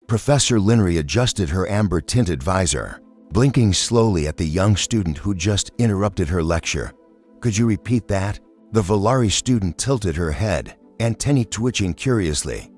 Professor Linnery adjusted her amber-tinted visor, blinking slowly at the young student who just interrupted her lecture. "Could you repeat that?" The Volari student tilted her head, antennae twitching curiously.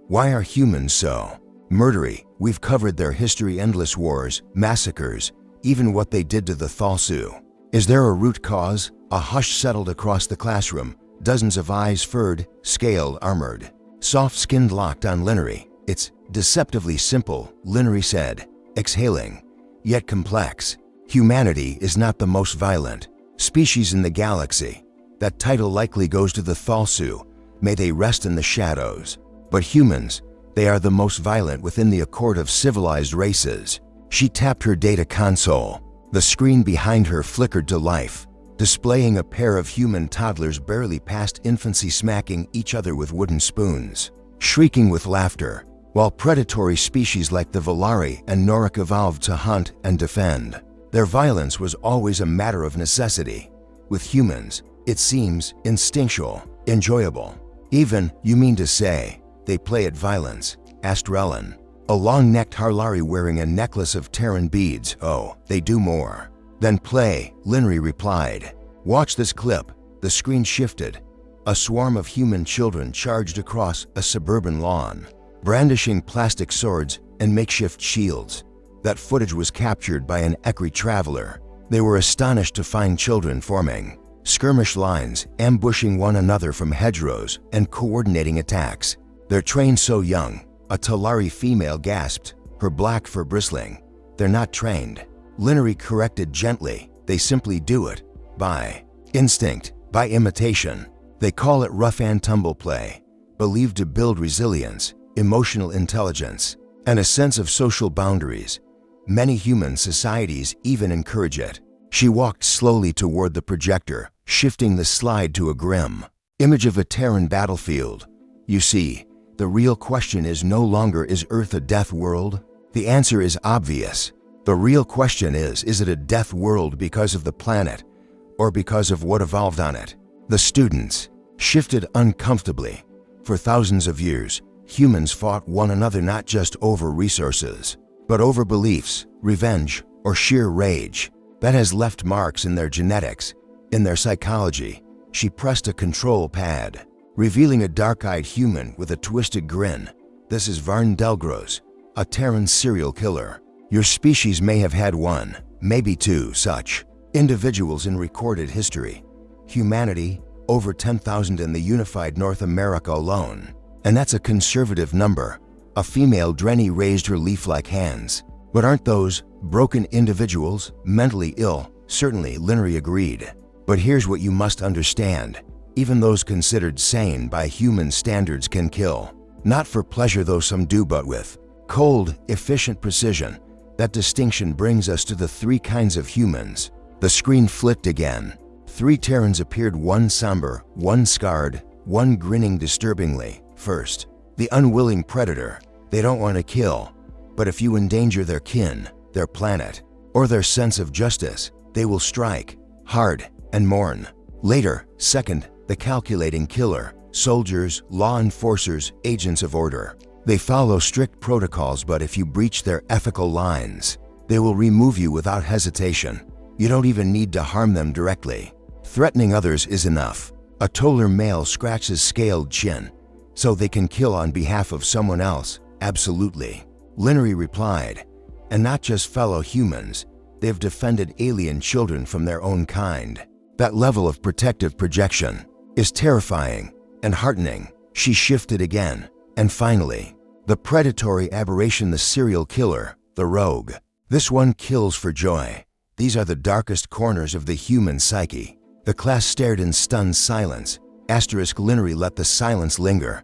"Why are humans so murdery? We've covered their history, endless wars, massacres, even what they did to the Thalsu. Is there a root cause?" A hush settled across the classroom, dozens of eyes furred, scaled, armored. Soft-skinned locked on Linnery. "It's deceptively simple," Linnery said, exhaling, "yet complex. Humanity is not the most violent species in the galaxy. That title likely goes to the Thalsu, may they rest in the shadows. But humans, they are the most violent within the accord of civilized races." She tapped her data console. The screen behind her flickered to life, displaying a pair of human toddlers barely past infancy smacking each other with wooden spoons, shrieking with laughter, while predatory species like the Volari and Norik evolved to hunt and defend. Their violence was always a matter of necessity. With humans, it seems instinctual, enjoyable. "Even, you mean to say, they play at violence?" asked Relin, a long-necked Harlari wearing a necklace of Terran beads. "Oh, they do more than play," Linnery replied. "Watch this clip." The screen shifted. A swarm of human children charged across a suburban lawn, brandishing plastic swords and makeshift shields. That footage was captured by an Ekri traveler. They were astonished to find children forming skirmish lines, ambushing one another from hedgerows and coordinating attacks. "They're trained so young," a Talari female gasped, her black fur bristling. "They're not trained," Linnery corrected gently. "They simply do it by instinct, by imitation. They call it rough and tumble play, believed to build resilience, emotional intelligence, and a sense of social boundaries. Many human societies even encourage it." She walked slowly toward the projector, shifting the slide to a grim image of a Terran battlefield. "You see, the real question is no longer, is Earth a death world? The answer is obvious. The real question is it a death world because of the planet, or because of what evolved on it?" The students shifted uncomfortably. For thousands of years, humans fought one another not just over resources, but over beliefs, revenge, or sheer rage. That has left marks in their genetics, in their psychology. She pressed a control pad, revealing a dark-eyed human with a twisted grin. "This is Varn Delgros, a Terran serial killer. Your species may have had one, maybe two such individuals in recorded history. Humanity, over 10,000 in the unified North America alone. And that's a conservative number." A female Drenny raised her leaf-like hands. "But aren't those broken individuals mentally ill?" "Certainly," Linnery agreed. "But here's what you must understand. Even those considered sane by human standards can kill. Not for pleasure, though some do, but with cold, efficient precision. That distinction brings us to the three kinds of humans." The screen flicked again. Three Terrans appeared, one somber, one scarred, one grinning disturbingly. "First, the unwilling predator. They don't want to kill, but if you endanger their kin, their planet, or their sense of justice, they will strike hard and mourn. Later, second, the calculating killer. Soldiers, law enforcers, agents of order. They follow strict protocols, but if you breach their ethical lines, they will remove you without hesitation. You don't even need to harm them directly. Threatening others is enough." A taller male scratched his scaled chin. "So they can kill on behalf of someone else?" "Absolutely," Linnery replied. "And not just fellow humans. They've defended alien children from their own kind. That level of protective projection is terrifying and heartening." She shifted again. "And finally, the predatory aberration, the serial killer, the rogue. This one kills for joy. These are the darkest corners of the human psyche." The class stared in stunned silence. Linnery let the silence linger.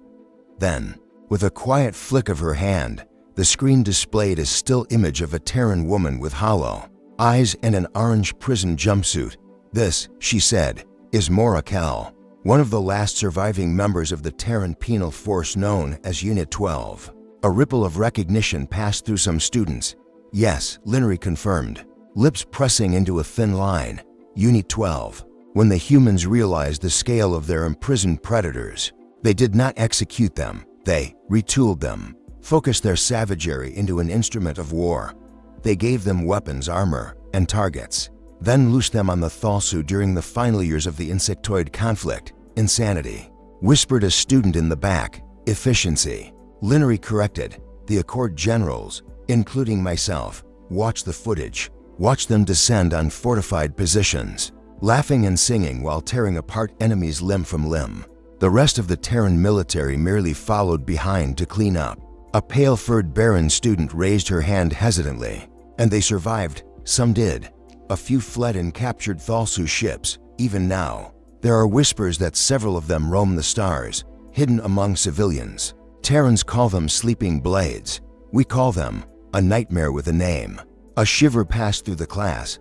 Then, with a quiet flick of her hand, the screen displayed a still image of a Terran woman with hollow eyes and an orange prison jumpsuit. "This," she said, "is Mora Kel, one of the last surviving members of the Terran penal force known as Unit 12. A ripple of recognition passed through some students. "Yes," Linnery confirmed, lips pressing into a thin line. "Unit 12. When the humans realized the scale of their imprisoned predators, they did not execute them, they retooled them. focused their savagery into an instrument of war. They gave them weapons, armor, and targets, then loosed them on the Thalsu during the final years of the insectoid conflict. Insanity. Whispered a student in the back. Efficiency. Linnery corrected. The Accord generals, including myself, watched the footage, watched them descend on fortified positions, laughing and singing while tearing apart enemies limb from limb. The rest of the Terran military merely followed behind to clean up. A pale-furred Baron student raised her hand hesitantly. And they survived. Some did. A few fled and captured Thalsu ships. Even now, there are whispers that several of them roam the stars, hidden among civilians. Terrans call them sleeping blades. We call them a nightmare with a name. A shiver passed through the class.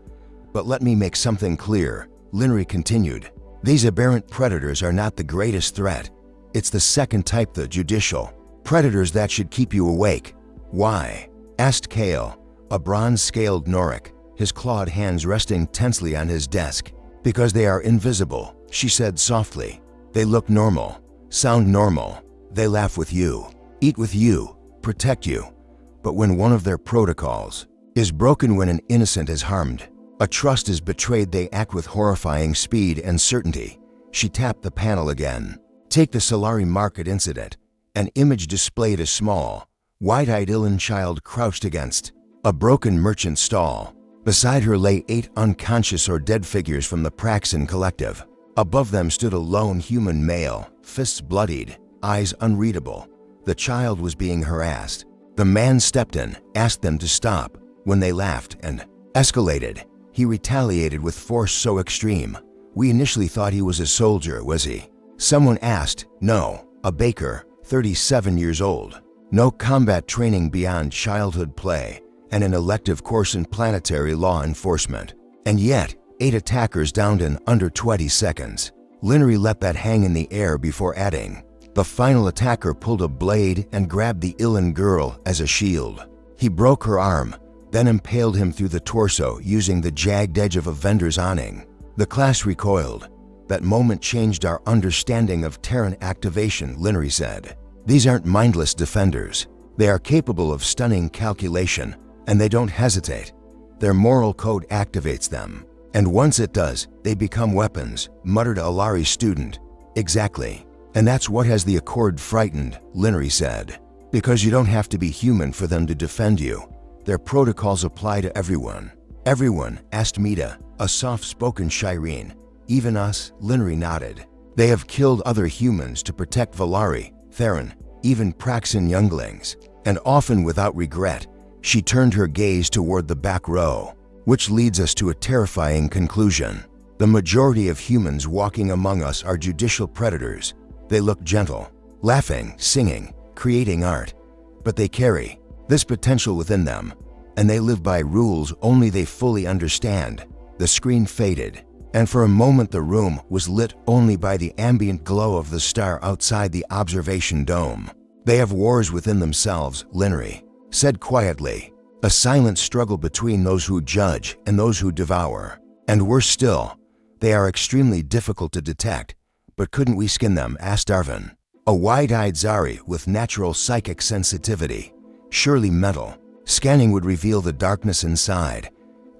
But let me make something clear, Linnery continued. These aberrant predators are not the greatest threat. It's the second type, the judicial. Predators that should keep you awake. Why? Asked Kale, a bronze-scaled Noric, his clawed hands resting tensely on his desk. Because they are invisible, she said softly. They look normal, sound normal. They laugh with you, eat with you, protect you. But when one of their protocols is broken, when an innocent is harmed, a trust is betrayed, they act with horrifying speed and certainty. She tapped the panel again. Take the Solari Market incident. An image displayed a small, wide-eyed Illan child crouched against a broken merchant stall. Beside her lay 8 unconscious or dead figures from the Praxin Collective. Above them stood a lone human male, fists bloodied, eyes unreadable. The child was being harassed. The man stepped in, asked them to stop. When they laughed and escalated, he retaliated with force so extreme. We initially thought he was a soldier. Was he? Someone asked. No, a baker, 37 years old. No combat training beyond childhood play, and an elective course in planetary law enforcement. And yet, 8 attackers downed in under 20 seconds. Linnery let that hang in the air before adding, the final attacker pulled a blade and grabbed the Illan girl as a shield. He broke her arm, then impaled him through the torso using the jagged edge of a vendor's awning. The class recoiled. That moment changed our understanding of Terran activation, Linnery said. These aren't mindless defenders. They are capable of stunning calculation, and they don't hesitate. Their moral code activates them. And once it does, they become weapons, muttered a Alari student. Exactly. And that's what has the Accord frightened, Linnery said. Because you don't have to be human for them to defend you. Their protocols apply to everyone. Everyone, asked Mita, a soft-spoken Shireen. Even us, Linnery nodded. They have killed other humans to protect Valari, Theron, even Praxin younglings. And often without regret. She turned her gaze toward the back row, which leads us to a terrifying conclusion. The majority of humans walking among us are judicial predators. They look gentle, laughing, singing, creating art. But they carry this potential within them, and they live by rules only they fully understand. The screen faded, and for a moment the room was lit only by the ambient glow of the star outside the observation dome. They have wars within themselves, Linnery said quietly. A silent struggle between those who judge and those who devour. And worse still, they are extremely difficult to detect. But couldn't we skin them? Asked Darvin, a wide-eyed Zari with natural psychic sensitivity. Surely mental. Scanning would reveal the darkness inside.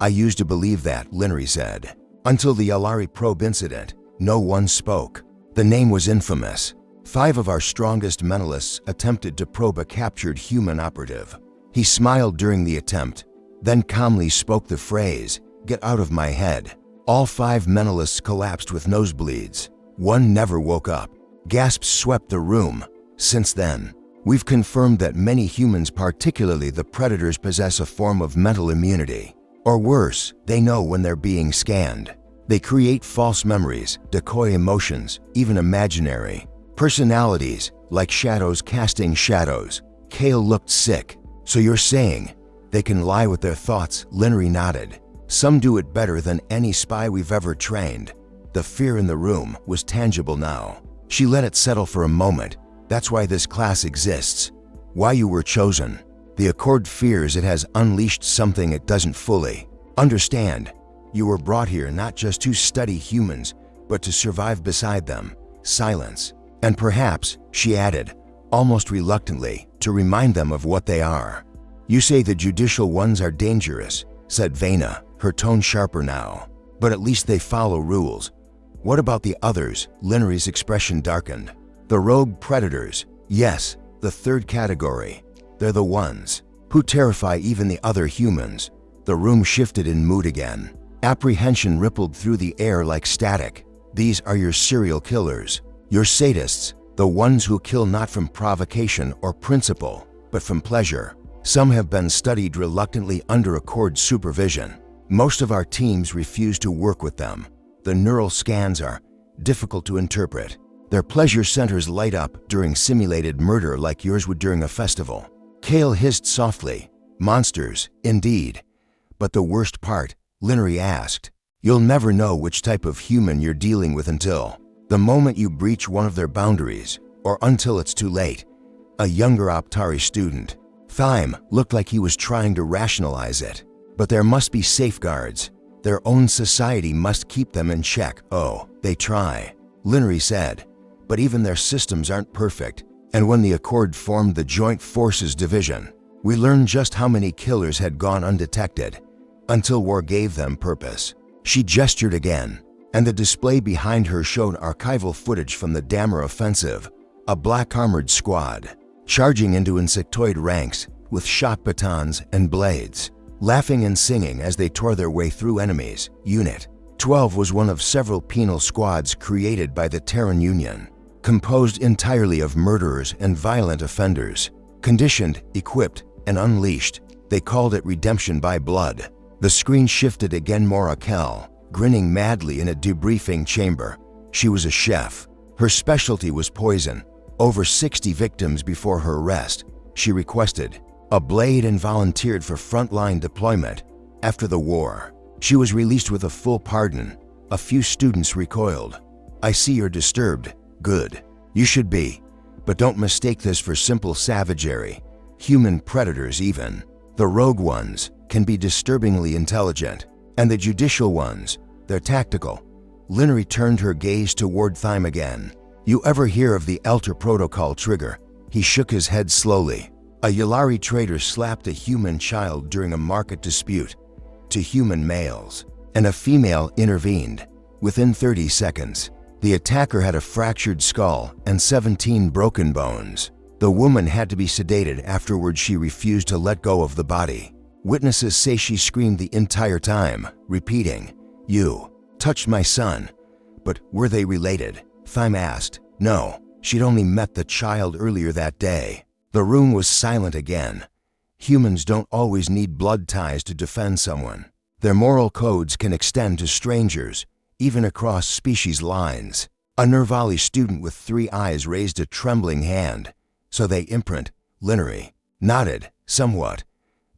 I used to believe that, Linnery said. Until the Alari probe incident, no one spoke. The name was infamous. 5 of our strongest mentalists attempted to probe a captured human operative. He smiled during the attempt, then calmly spoke the phrase, "Get out of my head." All 5 mentalists collapsed with nosebleeds. One never woke up. Gasps swept the room. Since then, we've confirmed that many humans, particularly the predators, possess a form of mental immunity. Or worse, they know when they're being scanned. They create false memories, decoy emotions, even imaginary personalities, like shadows casting shadows. Kale looked sick. So you're saying they can lie with their thoughts? Linnery nodded. Some do it better than any spy we've ever trained. The fear in the room was tangible now. She let it settle for a moment. That's why this class exists. Why you were chosen. The Accord fears it has unleashed something it doesn't fully understand. You were brought here not just to study humans, but to survive beside them. Silence. And perhaps, she added, almost reluctantly, to remind them of what they are. "You say the judicial ones are dangerous," said Vena, her tone sharper now. "But at least they follow rules. What about the others?" Linery's expression darkened. "The rogue predators. Yes, the third category. They're the ones who terrify even the other humans." The room shifted in mood again. Apprehension rippled through the air like static. "These are your serial killers, your sadists, the ones who kill not from provocation or principle, but from pleasure. Some have been studied reluctantly under accord supervision. Most of our teams refuse to work with them. The neural scans are difficult to interpret. Their pleasure centers light up during simulated murder like yours would during a festival." Kale hissed softly. "Monsters, indeed. But the worst part," Linery asked, "you'll never know which type of human you're dealing with until the moment you breach one of their boundaries, or until it's too late." A younger Optari student, Thyme, looked like he was trying to rationalize it. "But there must be safeguards. Their own society must keep them in check." "Oh, they try," Linery said. "But even their systems aren't perfect. And when the Accord formed the Joint Forces Division, we learned just how many killers had gone undetected, until war gave them purpose." She gestured again, and the display behind her showed archival footage from the Dammer Offensive, a black armored squad, charging into insectoid ranks with shock batons and blades, laughing and singing as they tore their way through enemies. Unit 12 was one of several penal squads created by the Terran Union, composed entirely of murderers and violent offenders. Conditioned, equipped, and unleashed, they called it redemption by blood. The screen shifted again. Maura Kell, grinning madly in a debriefing chamber. She was a chef. Her specialty was poison. Over 60 victims before her arrest. She requested a blade and volunteered for frontline deployment. After the war, she was released with a full pardon. A few students recoiled. "I see you're disturbed. Good. You should be. But don't mistake this for simple savagery. Human predators even. The rogue ones can be disturbingly intelligent. And the judicial ones, they're tactical." Linery turned her gaze toward Thyme again. "You ever hear of the Elter Protocol trigger?" He shook his head slowly. "A Yulari trader slapped a human child during a market dispute. To human males. And a female intervened. Within 30 seconds, the attacker had a fractured skull and 17 broken bones. The woman had to be sedated. Afterwards, she refused to let go of the body. Witnesses say she screamed the entire time, repeating, 'You touched my son.'" "But were they related?" Thyme asked. "No, she'd only met the child earlier that day." The room was silent again. Humans don't always need blood ties to defend someone. Their moral codes can extend to strangers, even across species lines. A Nervali student with 3 eyes raised a trembling hand. "So they imprint," Linery nodded, somewhat.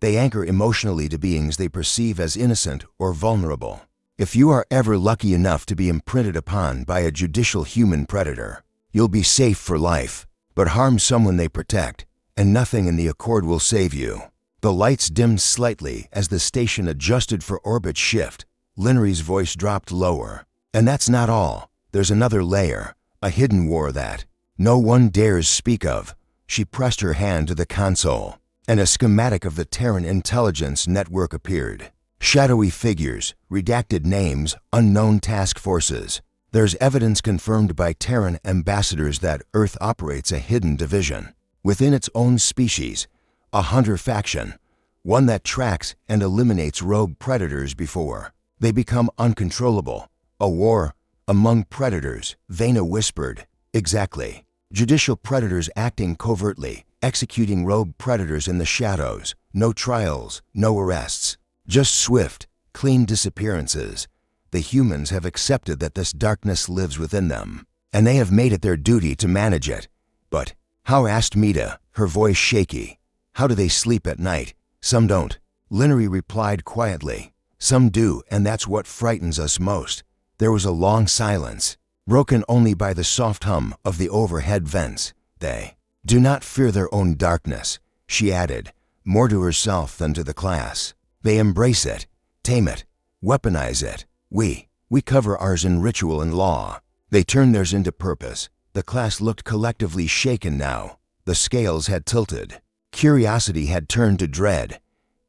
"They anchor emotionally to beings they perceive as innocent or vulnerable. If you are ever lucky enough to be imprinted upon by a judicial human predator, you'll be safe for life. But harm someone they protect, and nothing in the Accord will save you." The lights dimmed slightly as the station adjusted for orbit shift. Linery's voice dropped lower. "And that's not all. There's another layer, a hidden war that no one dares speak of." She pressed her hand to the console, and a schematic of the Terran intelligence network appeared. Shadowy figures, redacted names, unknown task forces. There's evidence confirmed by Terran ambassadors that Earth operates a hidden division within its own species, a hunter faction, one that tracks and eliminates rogue predators before they become uncontrollable. "A war among predators," Vena whispered. "Exactly. Judicial predators acting covertly, executing rogue predators in the shadows. No trials, no arrests. Just swift, clean disappearances. The humans have accepted that this darkness lives within them, and they have made it their duty to manage it." "But how?" asked Mita, her voice shaky. "How do they sleep at night?" "Some don't," Linery replied quietly. "Some do, and that's what frightens us most." There was a long silence, broken only by the soft hum of the overhead vents. "They do not fear their own darkness," she added, more to herself than to the class. "They embrace it, tame it, weaponize it. We cover ours in ritual and law. They turn theirs into purpose." The class looked collectively shaken now. The scales had tilted. Curiosity had turned to dread.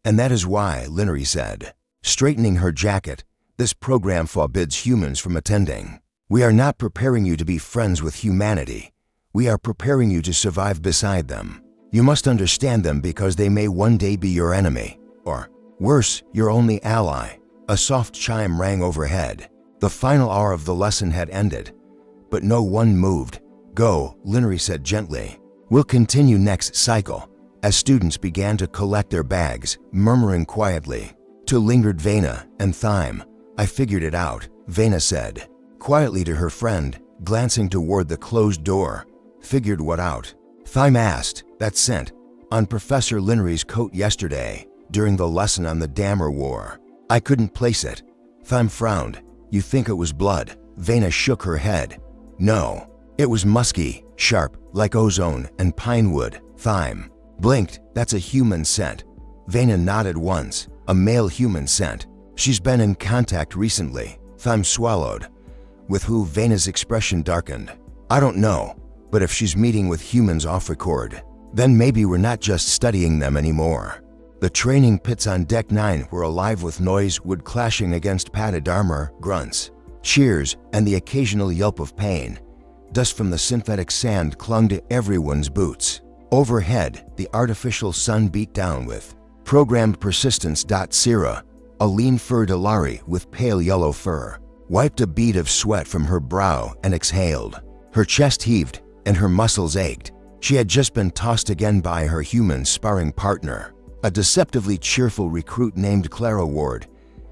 And that is why, Linnery said, straightening her jacket, this program forbids humans from attending. We are not preparing you to be friends with humanity. We are preparing you to survive beside them. You must understand them because they may one day be your enemy. Or, worse, your only ally. A soft chime rang overhead. The final hour of the lesson had ended. But no one moved. Go, Linnery said gently. We'll continue next cycle. As students began to collect their bags, murmuring quietly. To lingered Vena and Thyme. I figured it out, Vena said. Quietly to her friend, glancing toward the closed door. Figured what out? Thyme asked. That scent. On Professor Linnery's coat yesterday, during the lesson on the Dammer War. I couldn't place it. Thyme frowned. You think it was blood? Vena shook her head. No. It was musky, sharp, like ozone and pine wood. Thyme blinked. That's a human scent. Vena nodded once. A male human scent. She's been in contact recently. Thyme swallowed. With who? Vena's expression darkened. I don't know, but if she's meeting with humans off record, then maybe we're not just studying them anymore. The training pits on Deck 9 were alive with noise, wood clashing against padded armor, grunts, cheers, and the occasional yelp of pain. Dust from the synthetic sand clung to everyone's boots. Overhead, the artificial sun beat down with programmed persistence. Syrah, a lean-furred Alari with pale yellow fur, wiped a bead of sweat from her brow and exhaled. Her chest heaved and her muscles ached. She had just been tossed again by her human sparring partner, a deceptively cheerful recruit named Clara Ward.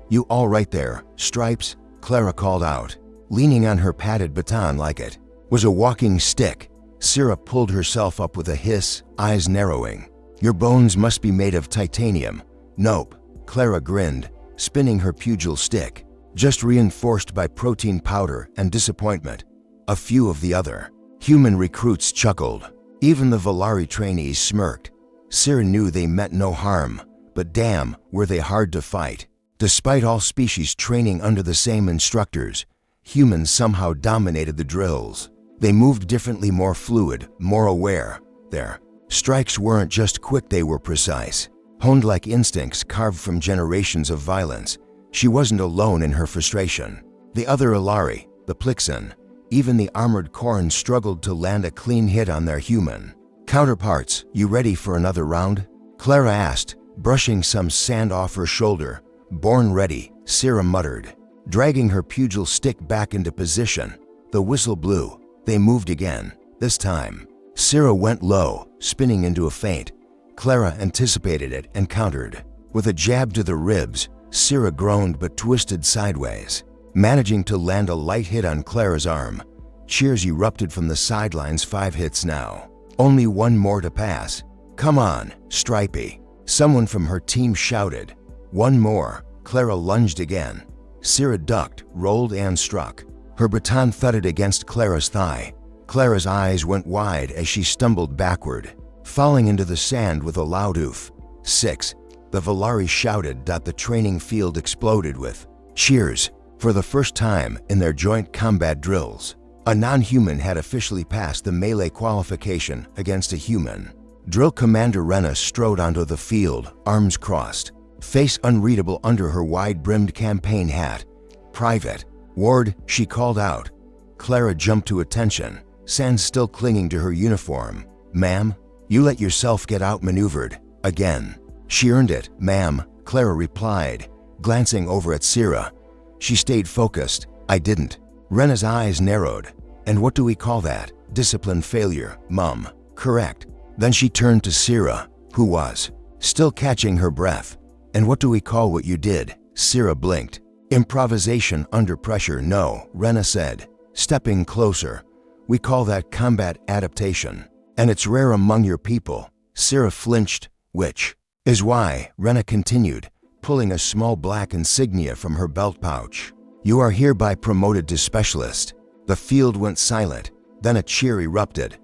You all right there, Stripes? Clara called out. Leaning on her padded baton like it was a walking stick, Syrah pulled herself up with a hiss, eyes narrowing. Your bones must be made of titanium. Nope, Clara grinned, spinning her pugil stick. Just reinforced by protein powder and disappointment. A few of the other human recruits chuckled. Even the Volari trainees smirked. Syrah knew they meant no harm, but damn, were they hard to fight. Despite all species training under the same instructors, humans somehow dominated the drills. They moved differently, more fluid, more aware. Their strikes weren't just quick, they were precise, honed like instincts carved from generations of violence. She wasn't alone in her frustration. The other Alari, the Plixen, even the armored Corn struggled to land a clean hit on their human counterparts. You ready for another round? Clara asked, brushing some sand off her shoulder. Born ready, Syrah muttered, dragging her pugil stick back into position. The whistle blew. They moved again. This time, Syrah went low, spinning into a feint. Clara anticipated it and countered. With a jab to the ribs, Syrah groaned but twisted sideways, managing to land a light hit on Clara's arm. Cheers erupted from the sidelines. 5 hits now. Only one more to pass. Come on, Stripey. Someone from her team shouted. One more. Clara lunged again. Syrah ducked, rolled, and struck. Her baton thudded against Clara's thigh. Clara's eyes went wide as she stumbled backward, falling into the sand with a loud oof. 6. The Volari shouted. The training field exploded with cheers. For the first time in their joint combat drills, a non-human had officially passed the melee qualification against a human. Drill Commander Rena strode onto the field, arms crossed, face unreadable under her wide-brimmed campaign hat. Private Ward, she called out. Clara jumped to attention, sand still clinging to her uniform. Ma'am, you let yourself get outmaneuvered. Again. She earned it, ma'am, Clara replied, glancing over at Syrah. She stayed focused. I didn't. Rena's eyes narrowed. And what do we call that? Discipline failure, Mum. Correct. Then she turned to Syrah, who was still catching her breath. And what do we call what you did? Syrah blinked. Improvisation under pressure. No, Rena said, stepping closer. We call that combat adaptation. And it's rare among your people. Syrah flinched. Which is why, Rena continued, pulling a small black insignia from her belt pouch. You are hereby promoted to specialist. The field went silent. Then a cheer erupted.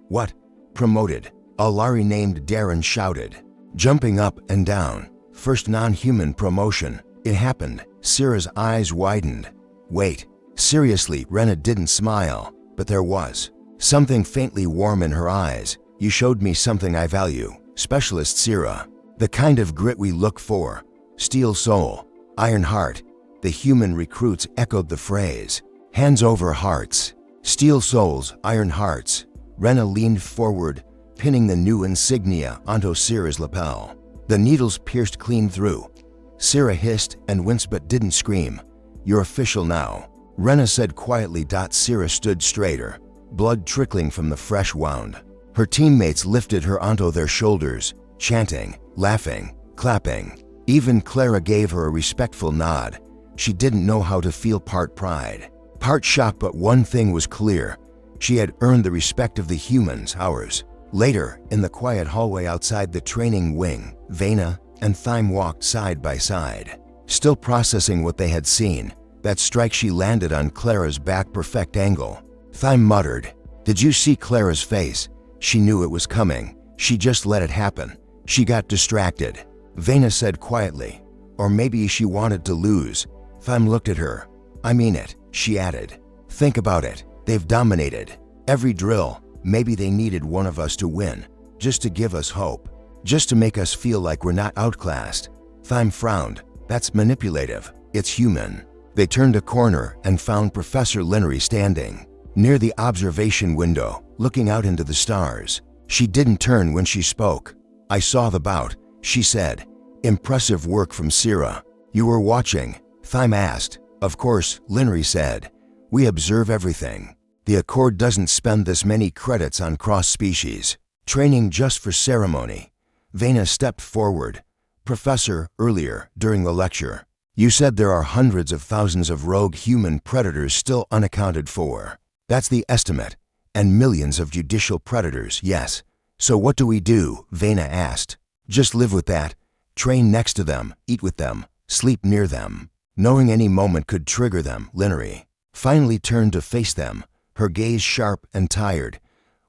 What? Promoted? A Lari named Darren shouted, jumping up and down. First non-human promotion. It happened. Syrah's eyes widened. Wait. Seriously, Rena didn't smile, but there was something faintly warm in her eyes. You showed me something I value, Specialist Sira. The kind of grit we look for. Steel soul, iron heart. The human recruits echoed the phrase. Hands over hearts. Steel souls, iron hearts. Rena leaned forward, pinning the new insignia onto Sira's lapel. The needles pierced clean through. Sira hissed and winced but didn't scream. You're official now, Rena said quietly. Sira stood straighter, blood trickling from the fresh wound. Her teammates lifted her onto their shoulders, chanting, laughing, clapping. Even Clara gave her a respectful nod. She didn't know how to feel, part pride, part shock, but one thing was clear. She had earned the respect of the humans, ours. Later, in the quiet hallway outside the training wing, Vena and Thyme walked side by side, still processing what they had seen. That strike she landed on Clara's back, perfect angle. Thyme muttered, "Did you see Clara's face? She knew it was coming. She just let it happen. She got distracted," Vena said quietly. "Or maybe she wanted to lose." Thyme looked at her. "I mean it," she added. "Think about it. They've dominated every drill. Maybe they needed one of us to win, just to give us hope, just to make us feel like we're not outclassed." Thyme frowned. "That's manipulative. It's human." They turned a corner and found Professor Linnery standing near the observation window, looking out into the stars. She didn't turn when she spoke. "I saw the bout," she said. "Impressive work from Sira." "You were watching?" Thyme asked. "Of course," Linnery said. "We observe everything. The Accord doesn't spend this many credits on cross-species training just for ceremony." Vena stepped forward. "Professor, earlier, during the lecture, you said there are hundreds of thousands of rogue human predators still unaccounted for. That's the estimate. And millions of judicial predators, yes. So what do we do?" Vena asked. "Just live with that. Train next to them, eat with them, sleep near them. Knowing any moment could trigger them." Linnery finally turned to face them, her gaze sharp and tired.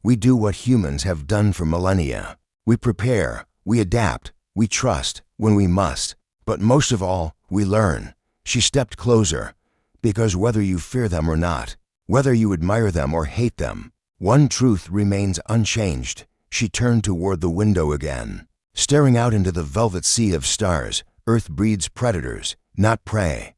"We do what humans have done for millennia. We prepare, we adapt, we trust when we must. But most of all, we learn." She stepped closer. "Because whether you fear them or not, whether you admire them or hate them, one truth remains unchanged." She turned toward the window again. "Staring out into the velvet sea of stars, Earth breeds predators, not prey.